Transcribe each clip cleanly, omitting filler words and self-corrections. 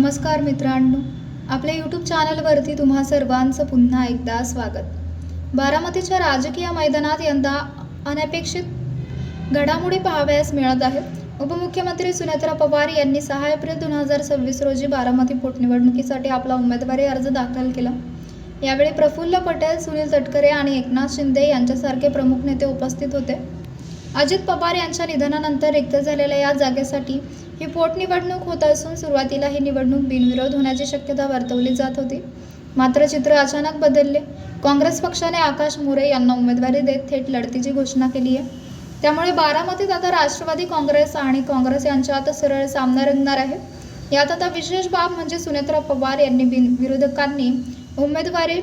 नमस्कार मित्रांनो, आपल्या यूट्यूब चॅनलवरती तुम्हा सर्वांचं पुन्हा एकदा स्वागत. बारामतीच्या राजकीय मैदानात यंदा अनपेक्षित घडामोडी पाहावयास मिळत आहेत. उपमुख्यमंत्री सुनेत्रा पवार यांनी 6 एप्रिल 2026 रोजी बारामती पोटनिवडणुकीसाठी आपला उमेदवारी अर्ज दाखल केला. यावेळी प्रफुल्ल पटेल, सुनील तटकरे आणि एकनाथ शिंदे यांच्यासारखे प्रमुख नेते उपस्थित होते. अजित पवार यांच्या निधनानंतर रिक्त झालेल्या या जागेसाठी ही पोटनिवडणूक होत असून सुरुवातीला ही निवडणूक बिनविरोध होण्याची शक्यता वर्तवली जात होती. मात्र चित्र अचानक बदलले. काँग्रेस पक्षाने आकाश मोरे यांना उमेदवारी देत थेट लढतीची घोषणा केली आहे. त्यामुळे बारामतीत आता राष्ट्रवादी काँग्रेस आणि काँग्रेस यांच्यात सरळ सामना रंगणार आहे. यात आता विशेष बाब म्हणजे सुनेत्रा पवार यांनी विरोधकांनी उमेदवारी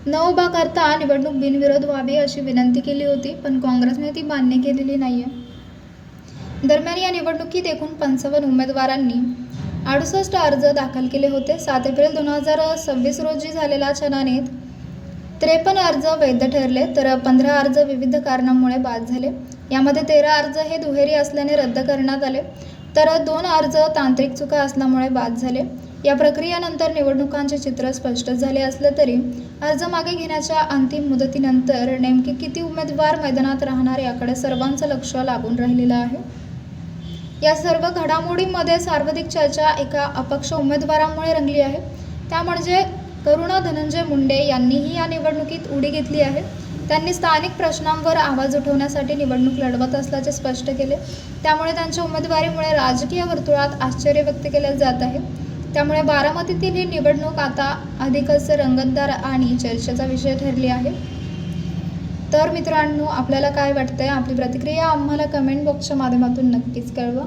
न उभा करता निवडणूक बिनविरोध व्हावी अशी विनंती केली होती, पण काँग्रेसने ती मान्य केलेली नाहीये. दरम्यान या निवडणुकीत एकूण 55 उमेदवारांनी 68 अर्ज दाखल केले होते. 7 एप्रिल 2026 रोजी झालेल्या छाननीत 53 अर्ज वैध ठरले, तर 15 अर्ज विविध कारणांमुळे बाद झाले. यामध्ये 13 अर्ज हे दुहेरी असल्याने रद्द करण्यात आले, तर 2 अर्ज तांत्रिक चुका असल्यामुळे बाद झाले. या प्रक्रियेनंतर निवडणुकांचे चित्र स्पष्ट झाले असले तरी अर्ज मागे घेण्याच्या अंतिम मुदतीनंतर नेमके किती उमेदवार मैदानात राहणार याकडे सर्वांचं लक्ष लागून राहिलेलं आहे. या सर्व घडामोडींमध्ये सर्वाधिक चर्चा एका अपक्ष उमेदवारामुळे रंगली आहे. त्या म्हणजे करुणा धनंजय मुंडे यांनीही या निवडणुकीत उडी घेतली आहे. त्यांनी स्थानिक प्रश्नांवर आवाज उठवण्यासाठी निवडणूक लढवत असल्याचे स्पष्ट केले. त्यामुळे त्यांच्या उमेदवारीमुळे राजकीय वर्तुळात आश्चर्य व्यक्त केले जात आहे. त्यामुळे बारामतीतील ही निवडणूक आता अधिकच रंगतदार आणि चर्चेचा विषय ठरली आहे. तर मित्रांनो, आपल्याला काय वाटतंय? आपली प्रतिक्रिया आम्हाला कमेंट बॉक्सच्या माध्यमातून नक्कीच कळवा.